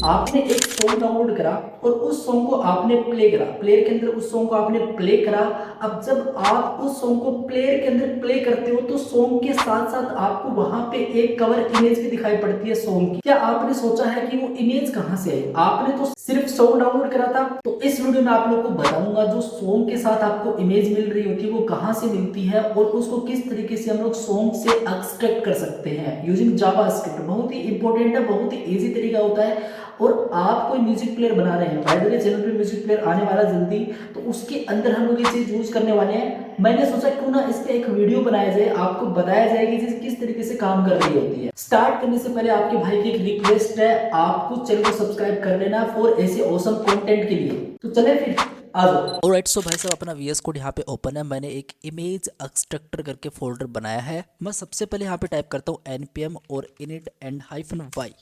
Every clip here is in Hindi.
आपने एक सॉन्ग डाउनलोड करा और उस सॉन्ग को आपने प्ले करा, प्लेयर के अंदर उस सॉन्ग को आपने प्ले करा। अब जब आप उस सॉन्ग को प्लेयर के अंदर प्ले करते हो तो सॉन्ग के साथ साथ आपको वहां पे एक कवर इमेज भी दिखाई पड़ती है सॉन्ग की। क्या आपने सोचा है कि वो इमेज कहां से आई? आपने तो सिर्फ सॉन्ग डाउनलोड करा था। तो इस वीडियो में आप लोग को बताऊंगा जो सॉन्ग के साथ आपको इमेज मिल रही होती है वो कहां से मिलती है और उसको किस तरीके से हम लोग सॉन्ग से एक्सट्रैक्ट कर सकते हैं यूजिंग जावास्क्रिप्ट। बहुत ही इंपॉर्टेंट है, बहुत ही इजी तरीका होता है। और आप कोई म्यूजिक प्लेयर बना रहे हैं, बाय द वे चैनल पे म्यूजिक प्लेयर आने वाला जल्दी, तो उसके अंदर हम लोग ये चीज यूज करने वाले हैं। मैंने सोचा क्यों ना इस पे एक वीडियो बनाया जाए, आपको बताया जाए कि चीज किस तरीके से काम कर रही होती है। स्टार्ट करने से पहले आपके भाई की एक रिक्वेस्ट है, आपको चैनल को सब्सक्राइब कर लेना फॉर ऐसे ऑसम कंटेंट के लिए। तो चले फिर आ जाओ। ऑलराइट, सो भाई साहब अपना वीएस कोड यहाँ पे ओपन है। मैंने एक इमेज एक्सट्रैक्टर करके फोल्डर बनाया है। मैं सबसे पहले यहाँ पे टाइप करता हूँ npm और init and -y।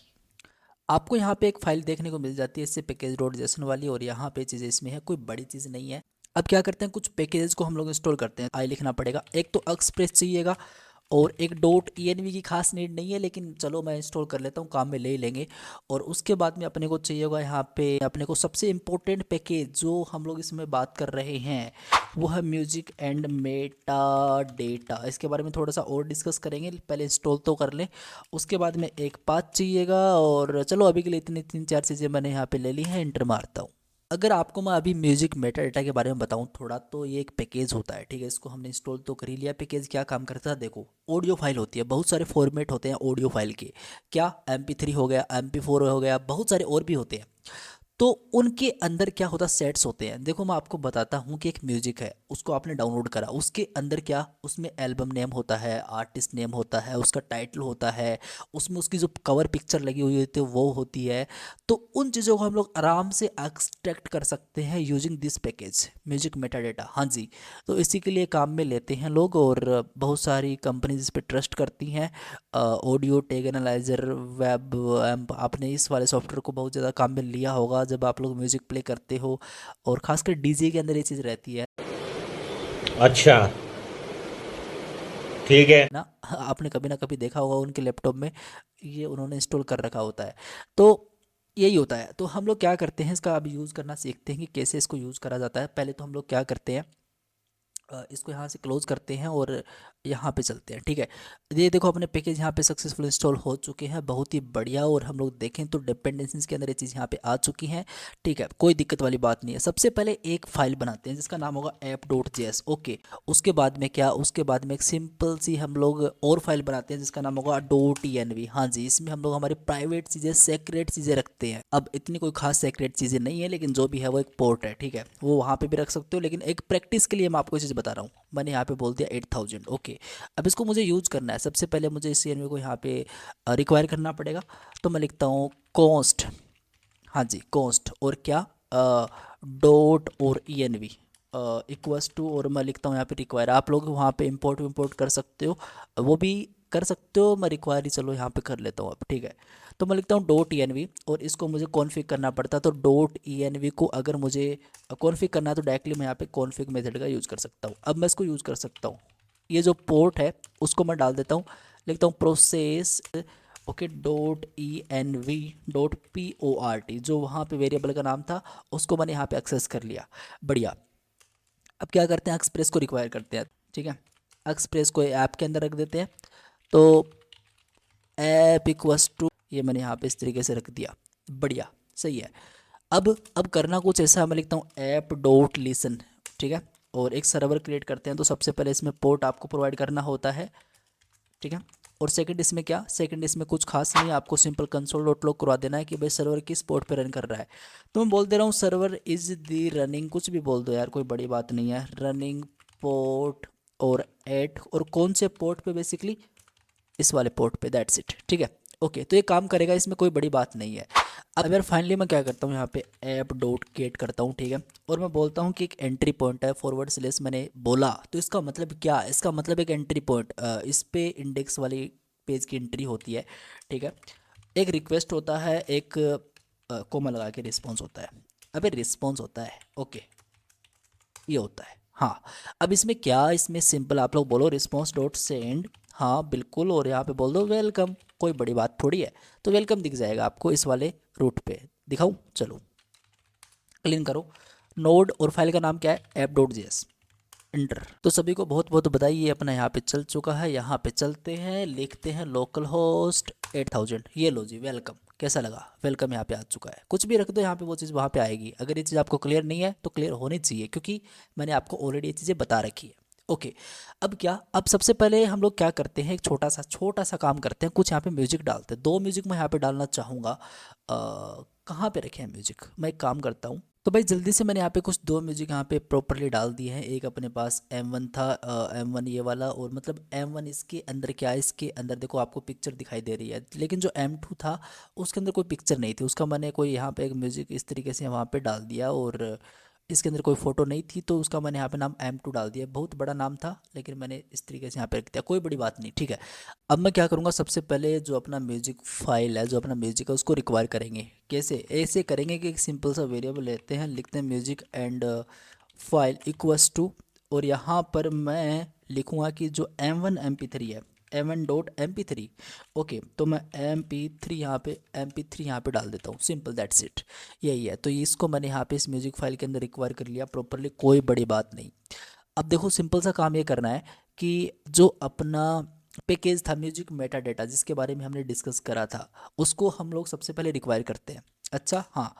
आपको यहाँ पे एक फाइल देखने को मिल जाती है इससे पैकेज डॉट जेसन वाली, और यहाँ पे चीज़ें इसमें है, कोई बड़ी चीज़ नहीं है। अब क्या करते हैं, कुछ पैकेजेस को हम लोग इंस्टॉल करते हैं। आई लिखना पड़ेगा, एक तो एक्सप्रेस चाहिएगा और एक डॉट env की खास नीड नहीं है, लेकिन चलो मैं इंस्टॉल कर लेता हूँ, काम में ले ही लेंगे। और उसके बाद में अपने को चाहिए होगा यहाँ पे अपने को सबसे इम्पोर्टेंट पैकेज जो हम लोग इसमें बात कर रहे हैं वो है म्यूजिक एंड मेटा डेटा। इसके बारे में थोड़ा सा और डिस्कस करेंगे, पहले इंस्टॉल तो कर लें। उसके बाद में एक पाथ चाहिएगा, और चलो अभी के लिए इतनी 3-4 चीज़ें मैंने यहाँ पे ले ली हैं। एंटर मारता हूँ। अगर आपको मैं अभी म्यूजिक मेटा डेटा के बारे में बताऊं थोड़ा, तो ये एक पैकेज होता है, ठीक है। इसको हमने इंस्टॉल तो कर ही लिया। पैकेज क्या काम करता है, देखो ऑडियो फाइल होती है, बहुत सारे फॉर्मेट होते हैं ऑडियो फाइल के। क्या MP3 हो गया, MP4 हो गया, बहुत सारे और भी होते हैं। तो उनके अंदर क्या होता है, सेट्स होते हैं। देखो मैं आपको बताता हूँ कि एक म्यूजिक है, उसको आपने डाउनलोड करा, उसके अंदर क्या, उसमें एल्बम नेम होता है, आर्टिस्ट नेम होता है, उसका टाइटल होता है, उसमें उसकी जो कवर पिक्चर लगी हुई होती है वो होती है। तो उन चीज़ों को हम लोग आराम से एक्सट्रैक्ट कर सकते हैं using this package music Meta data. हाँ जी, तो इसी के लिए काम में लेते हैं लोग, और बहुत सारी कंपनीज इस पर ट्रस्ट करती हैं। Audio tag analyser, web amp, आपने इस वाले सॉफ्टवेयर को बहुत ज़्यादा काम में लिया होगा जब आप लोग म्यूज़िक प्ले करते हो, और ख़ासकर डीजे के अंदर ये चीज़ रहती है अच्छा, ठीक है। ना। आपने कभी ना कभी देखा होगा उनके लैपटॉप में ये उन्होंने इंस्टॉल कर रखा होता है। तो यही होता है। तो हम लोग क्या करते हैं, इसका अब यूज़ करना सीखते हैं कि कैसे इसको यूज़ करा जाता है। पहले तो हम लोग क्या करते हैं, इसको यहाँ से क्लोज़ करते हैं और यहाँ पे चलते हैं, ठीक है। ये देखो अपने पैकेज यहाँ पे सक्सेसफुल इंस्टॉल हो चुके हैं, बहुत ही बढ़िया। और हम लोग देखें तो डिपेंडेंसीज के अंदर ये चीज़ यहाँ पे आ चुकी हैं, ठीक है, कोई दिक्कत वाली बात नहीं है। सबसे पहले एक फाइल बनाते हैं जिसका नाम होगा app.js, ओके। उसके बाद में क्या, उसके बाद में एक सिंपल सी हम लोग और फाइल बनाते हैं जिसका नाम होगा .env। हाँ जी, इसमें हम लोग हमारी प्राइवेट चीज़ें, सेक्रेट चीज़ें रखते हैं। अब इतनी कोई खास सेक्रेट चीज़ें नहीं है, लेकिन जो भी है वो एक पोर्ट है, ठीक है, वो वहाँ पे भी रख सकते हो। लेकिन एक प्रैक्टिस के लिए मैं आपको चीज़ बता रहा हूँ। मैंने यहाँ पे बोल दिया 8000, ओके। अब इसको मुझे यूज़ करना है। सबसे पहले मुझे इस env को यहाँ पे रिक्वायर करना पड़ेगा। तो मैं लिखता हूँ कॉन्स्ट, हाँ जी कॉन्स्ट, और क्या, डॉट और env इक्वल्स टू, और मैं लिखता हूँ यहाँ पे रिक्वायर। आप लोग वहाँ पे इंपोर्ट विम्पोर्ट कर सकते हो, वो भी कर सकते हो। मैं रिक्वायर ही चलो यहाँ पे कर लेता हूँ अब, ठीक है। तो मैं लिखता हूँ .env, और इसको मुझे कॉन्फ़िग करना पड़ता है। तो .env को अगर मुझे कॉन्फ़िग करना है तो डायरेक्टली मैं यहाँ पे कॉन्फ़िग मेथड का यूज़ कर सकता हूँ। अब मैं इसको यूज़ कर सकता हूँ। ये जो पोर्ट है उसको मैं डाल देता हूँ, लिखता हूँ प्रोसेस, ओके, .env.port, जो वहाँ पे वेरिएबल का नाम था उसको मैंने यहाँ पे एक्सेस कर लिया। बढ़िया। अब क्या करते हैं, एक्सप्रेस को रिक्वायर करते हैं, ठीक है। एक्सप्रेस को ऐप के अंदर रख देते हैं। तो ऐप इक्वस टू, ये मैंने यहाँ पे इस तरीके से रख दिया। बढ़िया, सही है। अब करना कुछ ऐसा, मैं लिखता हूँ app.listen, ठीक है। और एक सर्वर क्रिएट करते हैं। तो सबसे पहले इसमें पोर्ट आपको प्रोवाइड करना होता है, ठीक है। और सेकंड इसमें क्या, सेकंड इसमें कुछ खास नहीं है, आपको सिंपल console.log करवा देना है कि भाई सर्वर किस पोर्ट पे रन कर रहा है। तो मैं बोल दे रहा हूँ सर्वर इज़ दी रनिंग, कुछ भी बोल दो यार, कोई बड़ी बात नहीं है, रनिंग पोर्ट और एट, और कौन से पोर्ट पे, बेसिकली इस वाले पोर्ट पे, दैट्स इट, ठीक है। ओके, तो ये काम करेगा, इसमें कोई बड़ी बात नहीं है। अब यार फाइनली मैं क्या करता हूँ, यहाँ पे app.get करता हूँ, ठीक है। और मैं बोलता हूँ कि एक एंट्री पॉइंट है फॉरवर्ड स्लेस, मैंने बोला तो इसका मतलब क्या, इसका मतलब एक एंट्री पॉइंट, इस पे इंडेक्स वाली पेज की एंट्री होती है, ठीक है। एक रिक्वेस्ट होता है, एक कोमा लगा के रिस्पॉन्स होता है। अबे रिस्पॉन्स होता है, ओके, ये होता है। हाँ, अब इसमें क्या, इसमें सिंपल आप लोग बोलो रिस्पॉन्स डॉट सेंड, हाँ बिल्कुल, और यहाँ पे बोल दो वेलकम, कोई बड़ी बात थोड़ी है। तो वेलकम दिख जाएगा आपको इस वाले रूट पे, दिखाऊँ, चलो क्लीन करो। नोड और फाइल का नाम क्या है, app.js, इंटर। तो सभी को बहुत बहुत बधाई, ये अपना यहाँ पे चल चुका है। यहाँ पे चलते हैं, लिखते हैं लोकल होस्ट 8000, ये लो जी, वेलकम। कैसा लगा, वेलकम यहाँ पे आ चुका है। कुछ भी रख दो यहाँ पे, वो चीज़ वहाँ पे आएगी। अगर ये चीज़ आपको क्लियर नहीं है तो क्लियर होनी चाहिए, क्योंकि मैंने आपको ऑलरेडी ये चीज़ें बता रखी है। ओके, अब क्या, अब सबसे पहले हम लोग क्या करते हैं, एक छोटा सा काम करते हैं, कुछ यहाँ पे म्यूजिक डालते हैं। 2 म्यूजिक मैं यहाँ पे डालना चाहूँगा। कहाँ पे रखे हैं म्यूजिक, मैं एक काम करता हूँ। तो भाई जल्दी से मैंने यहाँ पे कुछ 2 म्यूजिक यहाँ पे प्रॉपरली डाल दिए हैं। एक अपने पास M1 था, M1 ये वाला, और मतलब M1 इसके अंदर क्या है, इसके अंदर देखो आपको पिक्चर दिखाई दे रही है, लेकिन जो M2 था उसके अंदर कोई पिक्चर नहीं थी। उसका मैंने कोई यहाँ पे एक म्यूजिक इस तरीके से वहाँ पे डाल दिया, और इसके अंदर कोई फ़ोटो नहीं थी, तो उसका मैंने यहाँ पे नाम M2 डाल दिया। बहुत बड़ा नाम था, लेकिन मैंने इस तरीके से यहाँ पे रख दिया, कोई बड़ी बात नहीं, ठीक है। अब मैं क्या करूँगा, सबसे पहले जो अपना म्यूजिक फाइल है, जो अपना म्यूजिक है, उसको रिक्वायर करेंगे। कैसे, ऐसे करेंगे कि एक सिंपल सा वेरिएबल लेते हैं, लिखते हैं music and file equals to, और यहाँ पर मैं लिखूँगा कि जो M1 MP3 है, M1.mp3, ओके, तो मैं MP3 यहाँ पे MP3 यहाँ पे डाल देता हूँ, सिंपल दैट्स इट, यही है। तो इसको मैंने यहाँ पे इस म्यूजिक फाइल के अंदर रिक्वायर कर लिया प्रॉपरली, कोई बड़ी बात नहीं। अब देखो सिंपल सा काम ये करना है कि जो अपना पैकेज था म्यूजिक मेटा डेटा, जिसके बारे में हमने डिस्कस करा था, उसको हम लोग सबसे पहले रिक्वायर करते हैं। अच्छा हाँ,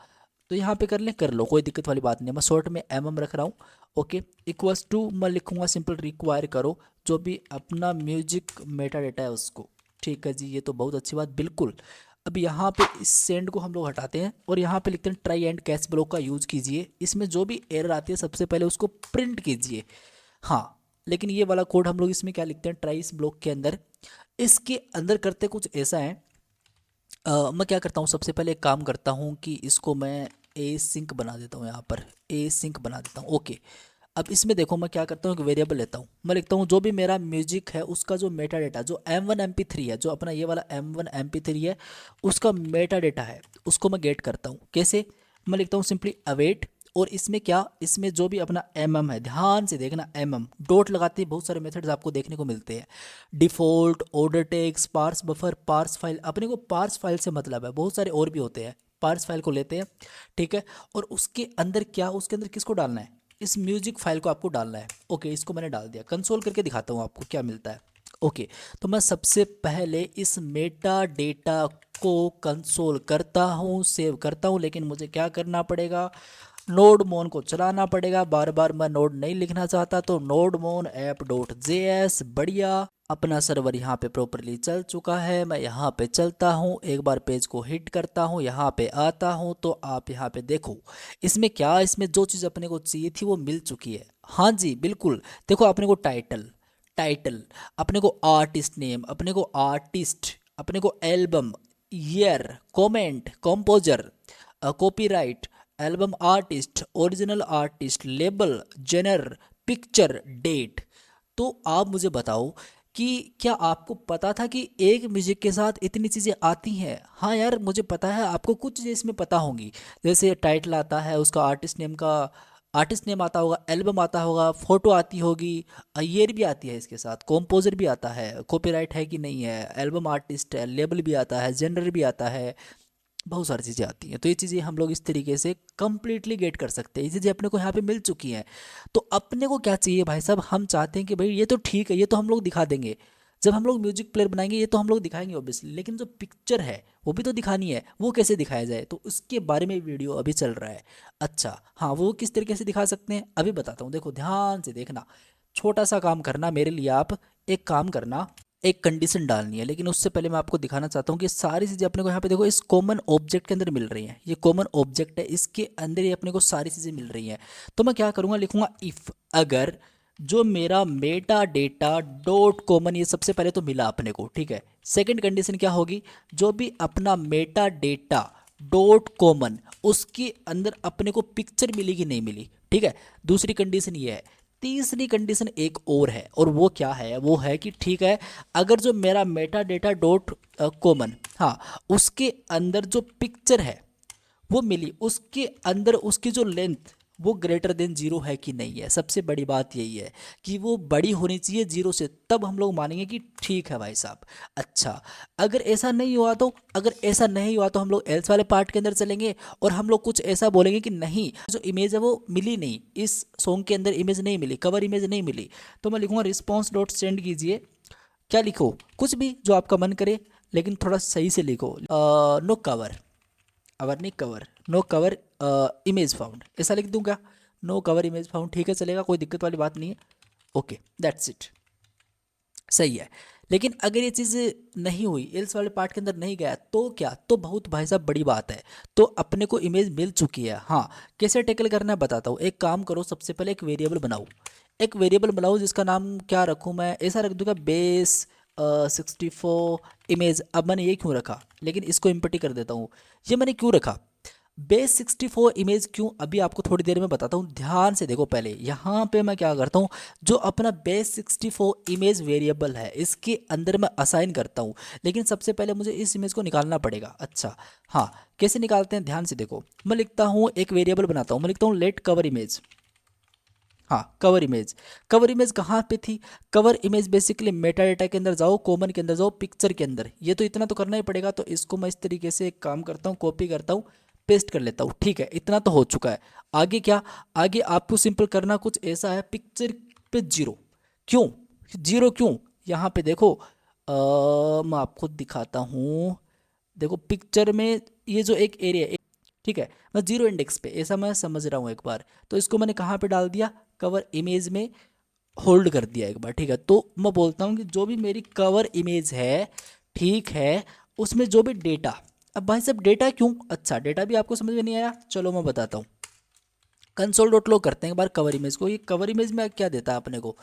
तो यहाँ पे कर लें, कर लो, कोई दिक्कत वाली बात नहीं है। मैं शॉर्ट में MM रख रहा हूँ, ओके। इक्वल्स टू मैं लिखूँगा सिंपल रिक्वायर करो जो भी अपना म्यूजिक मेटा डेटा है उसको, ठीक है जी। ये तो बहुत अच्छी बात, बिल्कुल। अब यहाँ पे इस सेंड को हम लोग हटाते हैं, और यहाँ पे लिखते हैं ट्राई एंड कैच ब्लॉक का यूज़ कीजिए। इसमें जो भी एरर आती है सबसे पहले उसको प्रिंट कीजिए, हाँ। लेकिन ये वाला कोड हम लोग इसमें क्या लिखते हैं, ट्राई इस ब्लॉक के अंदर, इसके अंदर करते कुछ ऐसा है। मैं क्या करता हूँ, सबसे पहले एक काम करता हूँ कि इसको मैं ए सिंक बना देता हूँ, यहाँ पर ए सिंक बना देता हूँ, ओके। अब इसमें देखो मैं क्या करता हूँ, एक वेरिएबल लेता हूँ, मैं लिखता हूँ जो भी मेरा म्यूजिक है उसका जो मेटा डेटा, जो M1 MP3 है, जो अपना ये वाला M1 MP3 है, उसका मेटा डेटा है, उसको मैं गेट करता हूँ। कैसे, मैं लिखता हूँ सिंपली अवेट, और इसमें क्या, इसमें जो भी अपना MM है, ध्यान से देखना, MM डॉट लगाते ही बहुत सारे मेथड्स आपको देखने को मिलते हैं, default, order text, parse buffer, parse file. अपने को पार्स फाइल से मतलब है, बहुत सारे और भी होते हैं। पार्स फाइल को लेते हैं, ठीक है, और उसके अंदर क्या, उसके अंदर किसको डालना है, इस म्यूजिक फाइल को आपको डालना है, ओके। इसको मैंने डाल दिया, कंसोल करके दिखाता हूँ आपको क्या मिलता है, ओके। तो मैं सबसे पहले इस मेटा डेटा को कंसोल करता हूँ, सेव करता हूँ, लेकिन मुझे क्या करना पड़ेगा, नोड मोन को चलाना पड़ेगा। बार बार मैं नोड नहीं लिखना चाहता, तो नोड मोन app.js, बढ़िया। अपना सर्वर यहाँ पे प्रॉपरली चल चुका है। मैं यहाँ पे चलता हूँ, एक बार पेज को हिट करता हूँ, यहाँ पे आता हूँ, तो आप यहाँ पे देखो इसमें क्या, इसमें जो चीज़ अपने को चाहिए थी वो मिल चुकी है, हाँ जी बिल्कुल। देखो अपने को टाइटल, अपने को आर्टिस्ट नेम, अपने को आर्टिस्ट, अपने को album, year, comment, composer, copyright, album artist, original artist, label, genre, picture, date. तो आप मुझे बताओ कि क्या आपको पता था कि एक म्यूजिक के साथ इतनी चीज़ें आती हैं? हाँ यार मुझे पता है, आपको कुछ चीज़ें इसमें पता होंगी, जैसे टाइटल आता है, उसका आर्टिस्ट नेम आता होगा, एल्बम आता होगा, फ़ोटो आती होगी, ईयर भी आती है, इसके साथ कॉम्पोजर भी आता है, कॉपीराइट है कि नहीं है, एल्बम आर्टिस्ट है, लेबल भी आता है, जेनर भी आता है, बहुत सारी चीज़ें आती हैं। तो ये चीज़ें हम लोग इस तरीके से कंप्लीटली गेट कर सकते हैं। ये चीज़ें अपने को यहाँ पे मिल चुकी हैं। तो अपने को क्या चाहिए भाई साहब, हम चाहते हैं कि भाई ये तो ठीक है, ये तो हम लोग दिखा देंगे, जब हम लोग म्यूजिक प्लेयर बनाएंगे ये तो हम लोग दिखाएंगे ऑब्वियसली, लेकिन जो पिक्चर है वो भी तो दिखानी है, वो कैसे दिखाया जाए, तो उसके बारे में वीडियो अभी चल रहा है। अच्छा हाँ, वो किस तरीके से दिखा सकते हैं अभी बताता हूँ। देखो ध्यान से देखना, छोटा सा काम करना मेरे लिए, आप एक काम करना, एक कंडीशन डालनी है, लेकिन उससे पहले मैं आपको दिखाना चाहता हूँ कि सारी चीज़ें अपने को यहाँ पे देखो इस कॉमन ऑब्जेक्ट के अंदर मिल रही हैं। ये कॉमन ऑब्जेक्ट है, इसके अंदर ही अपने को सारी चीज़ें मिल रही हैं। तो मैं क्या करूँगा, लिखूँगा इफ़, अगर जो मेरा मेटा डेटा डॉट कॉमन, ये सबसे पहले तो मिला अपने को, ठीक है। सेकंड कंडीशन क्या होगी, जो भी अपना मेटा डेटा डॉट कॉमन, उसके अंदर अपने को पिक्चर मिली कि नहीं मिली, ठीक है। दूसरी कंडीशन ये है। तीसरी कंडीशन एक और है, और वो क्या है, वो है कि ठीक है, अगर जो मेरा मेटा डेटा डॉट कॉमन, हाँ, उसके अंदर जो पिक्चर है वो मिली, उसके अंदर उसकी जो लेंथ वो ग्रेटर देन जीरो है कि नहीं है। सबसे बड़ी बात यही है कि वो बड़ी होनी चाहिए जीरो से, तब हम लोग मानेंगे कि ठीक है भाई साहब। अच्छा, अगर ऐसा नहीं हुआ तो, अगर ऐसा नहीं हुआ तो हम लोग एल्स वाले पार्ट के अंदर चलेंगे और हम लोग कुछ ऐसा बोलेंगे कि नहीं, जो इमेज है वो मिली नहीं, इस सॉन्ग के अंदर इमेज नहीं मिली, कवर इमेज नहीं मिली। तो मैं लिखूंगा रिस्पॉन्स डॉट सेंड कीजिए, क्या लिखो, कुछ भी जो आपका मन करे, लेकिन थोड़ा सही से लिखो। नो कवर, अवर नहीं cover, no cover image found, ऐसा लिख दूँ क्या? नो कवर इमेज फाउंड, ठीक है चलेगा, कोई दिक्कत वाली बात नहीं है। ओके दैट्स इट, सही है। लेकिन अगर ये चीज़ नहीं हुई, एल्स वाले पार्ट के अंदर नहीं गया, तो क्या, तो बहुत भाई साहब बड़ी बात है। तो अपने को इमेज मिल चुकी है। हाँ, कैसे टैकल करना है बताता हूँ। एक काम करो, सबसे पहले एक वेरिएबल बनाओ, एक वेरिएबल बनाओ जिसका नाम क्या रखूँ मैं, ऐसा रख दूंगा बेस 64 इमेज। अब मैंने ये क्यों रखा, लेकिन इसको इम्पटी कर देता हूँ। ये मैंने क्यों रखा बेस 64 इमेज, क्यों, अभी आपको थोड़ी देर में बताता हूँ। ध्यान से देखो, पहले यहाँ पे मैं क्या करता हूँ, जो अपना बेस 64 इमेज वेरिएबल है इसके अंदर मैं असाइन करता हूँ। लेकिन सबसे पहले मुझे इस इमेज को निकालना पड़ेगा। अच्छा हाँ, कैसे निकालते हैं, ध्यान से देखो। मैं लिखता हूँ, एक वेरिएबल बनाता हूँ, मैं लिखता हूँ लेट कवर इमेज। हाँ, कवर इमेज, कवर इमेज कहाँ पे थी, cover image basically Meta data के अंदर जाओ, कॉमन के अंदर जाओ, पिक्चर के अंदर। ये तो इतना तो करना ही पड़ेगा, तो इसको मैं इस तरीके से एक काम करता हूँ, कॉपी करता हूँ, पेस्ट कर लेता हूँ। ठीक है, इतना तो हो चुका है। आगे क्या, आगे आपको सिंपल करना कुछ ऐसा है, पिक्चर पे जीरो। क्यों जीरो, क्यों, यहाँ पे देखो, मैं आपको दिखाता हूँ। देखो पिक्चर में ये जो एक एरिया, ठीक है, मैं जीरो इंडेक्स पे, ऐसा मैं समझ रहा हूँ एक बार। तो इसको मैंने कहाँ पे डाल दिया, कवर इमेज में होल्ड कर दिया एक बार। ठीक है, तो मैं बोलता हूँ कि जो भी मेरी कवर इमेज है, ठीक है, उसमें जो भी डेटा, अब भाई साहब डेटा क्यों, अच्छा डेटा भी आपको समझ में नहीं आया, चलो मैं बताता हूँ। कंसोल डॉट लॉग करते हैं एक बार कवर इमेज को। ये कवर इमेज में क्या देता है अपने को,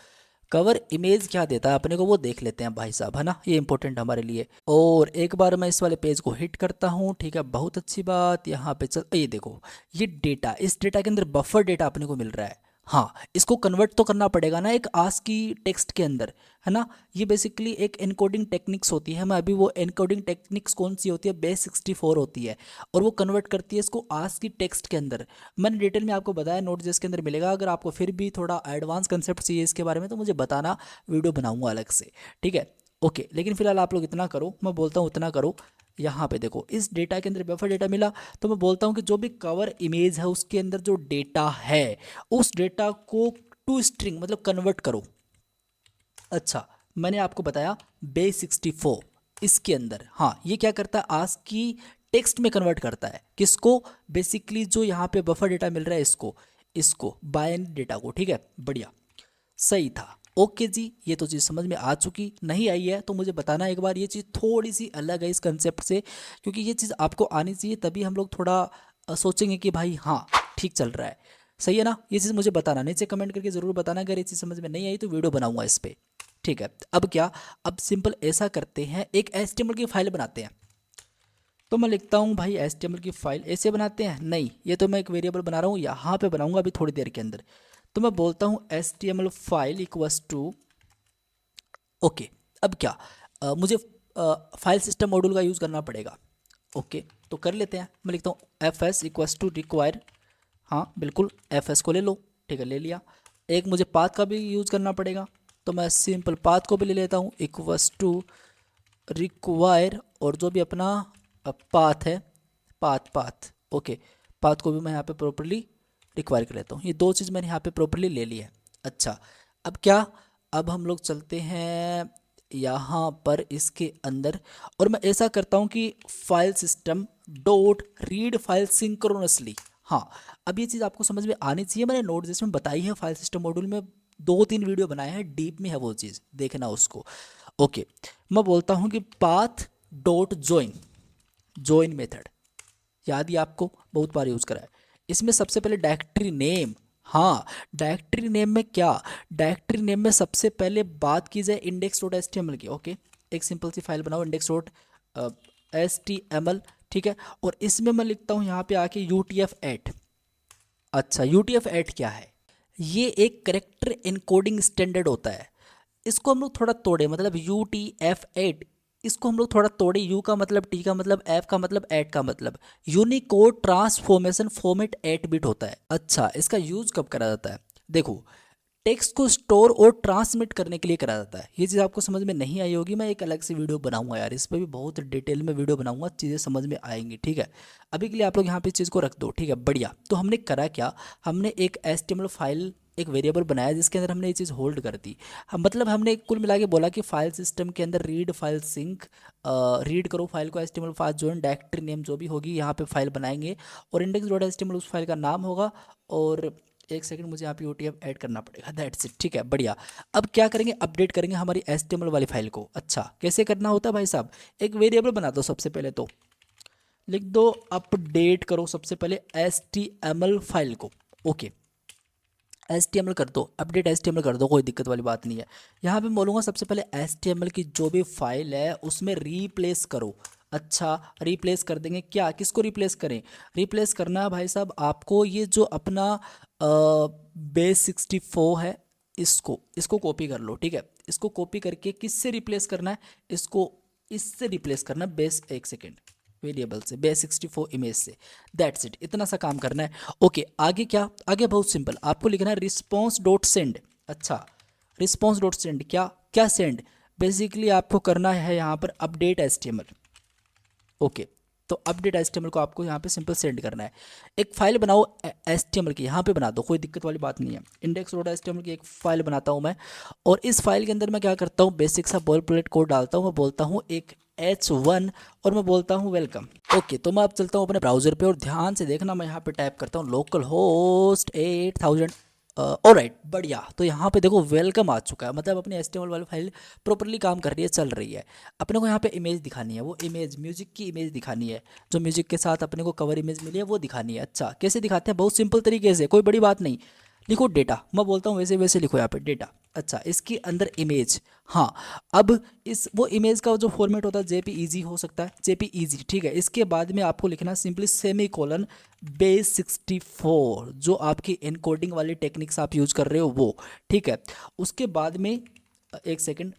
कवर इमेज क्या देता है अपने को, वो देख लेते हैं भाई साहब, है ना, ये इंपॉर्टेंट हमारे लिए। और एक बार मैं इस वाले पेज को हिट करता हूँ। ठीक है, बहुत अच्छी बात, यहाँ पे चल, ये देखो, ये डेटा, इस डेटा के अंदर बफर डेटा अपने को मिल रहा है। हाँ, इसको कन्वर्ट तो करना पड़ेगा ना एक आस्की टेक्स्ट के अंदर, है ना। ये बेसिकली एक एनकोडिंग टेक्निक्स होती है। मैं अभी वो एनकोडिंग टेक्निक्स कौन सी होती है, बेस 64 होती है, और वो कन्वर्ट करती है इसको आस्की टेक्स्ट के अंदर। मैंने डिटेल में आपको बताया, नोट जिसके अंदर मिलेगा। अगर आपको फिर भी थोड़ा एडवांस कंसेप्ट चाहिए इसके बारे में तो मुझे बताना, वीडियो बनाऊंगा अलग से। ठीक है, ओके, लेकिन फिलहाल आप लोग इतना करो, मैं बोलता हूँ उतना करो। यहाँ पे देखो, इस डेटा के अंदर बफर डेटा मिला, तो मैं बोलता हूँ कि जो भी कवर इमेज है उसके अंदर जो डेटा है, उस डेटा को टू स्ट्रिंग मतलब कन्वर्ट करो। अच्छा, मैंने आपको बताया बेस 64 इसके अंदर, हाँ, ये क्या करता है, आस्की टेक्स्ट में कन्वर्ट करता है। किसको, बेसिकली जो यहाँ पे बफर डेटा मिल रहा है इसको, इसको बाइनरी डेटा को। ठीक है, बढ़िया, सही था। ओके जी, ये तो चीज़ समझ में आ चुकी, नहीं आई है तो मुझे बताना एक बार। ये चीज़ थोड़ी सी अलग है इस कंसेप्ट से, क्योंकि ये चीज़ आपको आनी चाहिए, तभी हम लोग थोड़ा सोचेंगे कि भाई हाँ ठीक चल रहा है, सही है ना। ये चीज़ मुझे बताना, नीचे कमेंट करके ज़रूर बताना। अगर ये चीज़ समझ में नहीं आई तो वीडियो बनाऊंगा इस पर। ठीक है, अब क्या, अब सिंपल ऐसा करते हैं, एक HTML की फाइल बनाते हैं। तो मैं लिखता हूँ भाई HTML की फाइल, ऐसे बनाते हैं, नहीं, ये तो मैं एक वेरिएबल बना रहा हूँ, यहाँ पे बनाऊंगा अभी थोड़ी देर के अंदर। तो मैं बोलता हूँ HTML file equals to, okay, अब क्या, मुझे फाइल सिस्टम मॉड्यूल का यूज़ करना पड़ेगा। ओके, तो कर लेते हैं। मैं लिखता हूँ fs इक्वस टू रिक्वायर, हाँ बिल्कुल, fs को ले लो। ठीक है, ले लिया। एक मुझे पाथ का भी यूज़ करना पड़ेगा, तो मैं सिंपल पाथ को भी ले लेता हूँ, इक्वस टू रिक्वायर, और जो भी अपना पाथ है, पाथ, ओके, पाथ को भी मैं यहाँ पे प्रॉपरली रिक्वायर कर लेता हूँ। ये दो चीज़ मैंने यहाँ पे प्रॉपरली ले ली है। अच्छा, अब क्या, अब हम लोग चलते हैं यहाँ पर इसके अंदर, और मैं ऐसा करता हूँ कि file system dot read file synchronously. हाँ, अब ये चीज़ आपको समझ में आनी चाहिए, मैंने नोट जिसमें बताई है फाइल सिस्टम मॉड्यूल में, 2-3 वीडियो बनाए हैं, डीप में है वो चीज़, देखना उसको। ओके, मैं बोलता हूँ कि पाथ डॉट ज्वाइन मेथड, याद ही आपको बहुत बार यूज़ करा है। इसमें सबसे पहले डायरेक्टरी नेम, हाँ, डायरेक्टरी नेम में क्या, डायरेक्टरी नेम में सबसे पहले बात की जाए index.html की। ओके, एक सिंपल सी फाइल बनाओ index.html, ठीक है, और इसमें मैं लिखता हूँ यहाँ पे आके UTF-8। अच्छा, UTF-8 क्या है, ये एक करेक्टर इनकोडिंग स्टैंडर्ड होता है। इसको हम लोग थोड़ा तोड़े, मतलब UTF-8 इसको हम लोग थोड़ा तोड़े, यू का मतलब, टी का मतलब, एफ का मतलब, एट का मतलब। यूनिकोड ट्रांसफॉर्मेशन फॉर्मेट 8 बिट होता है। अच्छा, इसका यूज कब करा जाता है? देखो, टेक्स्ट को स्टोर और ट्रांसमिट करने के लिए करा जाता है। ये चीज़ आपको समझ में नहीं आई होगी, मैं एक अलग से वीडियो बनाऊंगा यार, इस पर भी बहुत डिटेल में वीडियो बनाऊंगा, चीज़ें समझ में आएंगी, ठीक है। अभी के लिए आप लोग यहाँ पे इस चीज़ को रख दो, ठीक है, बढ़िया। तो हमने करा क्या, हमने एक HTML फाइल, एक वेरिएबल बनाया जिसके अंदर हमने ये चीज़ होल्ड कर दी। हम मतलब हमने कुल मिला के बोला कि फाइल सिस्टम के अंदर रीड फाइल सिंक, रीड करो फाइल को, HTML फाइल जो डायरेक्टरी नेम जो भी होगी यहाँ पे फाइल बनाएंगे, और index.html उस फाइल का नाम होगा। और एक सेकंड, मुझे यहाँ पे UTF ऐड करना पड़ेगा, दैट्स इट, ठीक है, बढ़िया। अब क्या करेंगे, अपडेट करेंगे हमारी HTML वाली फाइल को। अच्छा, कैसे करना होता है भाई साहब, एक वेरिएबल बना दो, सबसे पहले तो लिख दो अपडेट करो सबसे पहले HTML फाइल को। ओके, HTML कर दो, अपडेट HTML कर दो, कोई दिक्कत वाली बात नहीं है। यहाँ पे बोलूँगा सबसे पहले HTML की जो भी फाइल है उसमें रिप्लेस करो। अच्छा, रिप्लेस कर देंगे, क्या किसको रिप्लेस करें, रिप्लेस करना है भाई साहब आपको ये जो अपना base64 है, इसको कॉपी कर लो, ठीक है। इसको कॉपी करके किससे रिप्लेस करना है, इसको इससे रिप्लेस करना है, बेस, एक सेकेंड, वेरिएबल से, base64 इमेज से, दैट्स इट, इतना सा काम करना है। ओके, आगे क्या, आगे बहुत सिंपल, आपको लिखना है रिस्पॉन्स डॉट सेंड। अच्छा, रिस्पॉन्स डॉट सेंड, क्या क्या सेंड, बेसिकली आपको करना है यहाँ पर अपडेट HTML। ओके, तो अपडेट HTML को आपको यहाँ पे सिंपल सेंड करना है। एक फाइल बनाओ HTML की, यहाँ पे बना दो, कोई दिक्कत वाली बात नहीं है। index.html की एक फाइल बनाता हूँ मैं, और इस फाइल के अंदर मैं क्या करता हूँ, बेसिक सा बॉल प्लेट कोड डालता हूँ, मैं बोलता हूँ एक H1, और मैं बोलता हूँ वेलकम। ओके, तो मैं अब चलता हूँ अपने ब्राउज़र पे, और ध्यान से देखना, मैं यहाँ पे टाइप करता हूँ लोकल होस्ट 8000। ऑलराइट, बढ़िया। तो यहाँ पे देखो वेलकम आ चुका है, मतलब अपनी HTML वाली फाइल प्रॉपरली काम कर रही है, चल रही है। अपने को यहाँ पे इमेज दिखानी है, वो इमेज म्यूजिक की इमेज दिखानी है, जो म्यूजिक के साथ अपने को कवर इमेज मिली है वो दिखानी है। अच्छा, कैसे दिखाते हैं, बहुत सिंपल तरीके से, कोई बड़ी बात नहीं। लिखो डेटा, मैं बोलता हूँ वैसे वैसे लिखो यहाँ पे डेटा। अच्छा, इसके अंदर इमेज, हाँ, अब इस वो इमेज का जो फॉर्मेट होता है JPEG हो सकता है, JPEG, ठीक है। इसके बाद में आपको लिखना सिंपली सेमीकोलन base64, जो आपकी एनकोडिंग वाली टेक्निक्स आप यूज कर रहे हो वो, ठीक है। उसके बाद में एक सेकंड,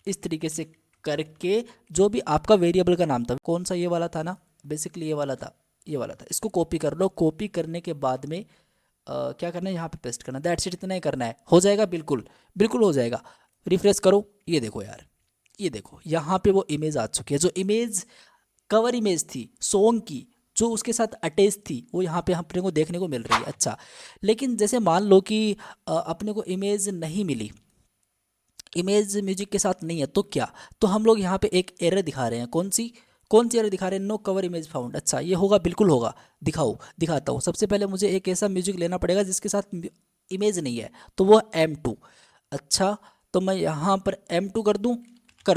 इस तरीके से करके जो भी आपका वेरिएबल का नाम था, कौन सा, ये वाला था ना, बेसिकली ये वाला था, ये वाला था, इसको कॉपी कर लो। कॉपी करने के बाद में क्या करना है, यहाँ पे पेस्ट करना, दैट्स इट, इतना ही करना है, हो जाएगा, बिल्कुल बिल्कुल हो जाएगा। रिफ्रेश करो, ये देखो यार, ये देखो यहाँ पे वो इमेज आ चुकी है, जो इमेज कवर इमेज थी सॉन्ग की, जो उसके साथ अटैच थी, वो यहाँ पे अपने को देखने को मिल रही है। अच्छा, लेकिन जैसे मान लो कि अपने को इमेज नहीं मिली, इमेज म्यूजिक के साथ नहीं है, तो क्या, तो हम लोग यहाँ पे एक एरर दिखा रहे हैं, कौन सी एरर दिखा रहे हैं, नो कवर इमेज फाउंड। अच्छा, ये होगा, बिल्कुल होगा, दिखाता हूँ। सबसे पहले मुझे एक ऐसा म्यूजिक लेना पड़ेगा जिसके साथ इमेज नहीं है, तो वो M2। अच्छा, तो मैं यहाँ पर M2 कर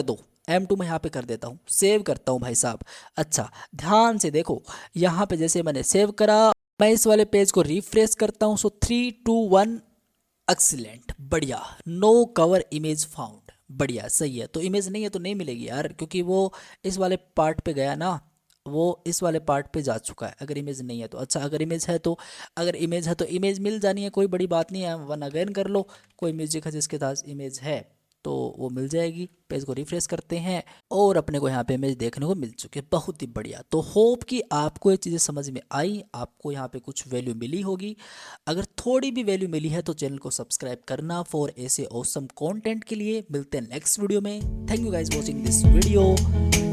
दो, M2 मैं यहाँ पे कर देता हूँ, सेव करता हूँ भाई साहब। अच्छा, ध्यान से देखो, यहाँ पे जैसे मैंने सेव करा, मैं इस वाले पेज को रिफ्रेश करता हूँ, सो 3 2 1, एक्सीलेंट, बढ़िया, नो कवर इमेज फाउंड, बढ़िया, सही है। तो इमेज नहीं है तो नहीं मिलेगी यार, क्योंकि वो इस वाले पार्ट पे गया ना, वो इस वाले पार्ट पे जा चुका है, अगर इमेज नहीं है तो। अच्छा, अगर इमेज है तो, इमेज मिल जानी है, कोई बड़ी बात नहीं है, वन अगेन कर लो, कोई म्यूजिक है जिसके पास इमेज है तो वो मिल जाएगी। पेज को रिफ्रेश करते हैं, और अपने को यहाँ पे इमेज देखने को मिल चुकी है, बहुत ही बढ़िया। तो होप कि आपको ये चीज़ें समझ में आई, आपको यहाँ पे कुछ वैल्यू मिली होगी। अगर थोड़ी भी वैल्यू मिली है तो चैनल को सब्सक्राइब करना फॉर ऐसे ऑसम कंटेंट के लिए। मिलते हैं नेक्स्ट वीडियो में। Thank you guys watching this video.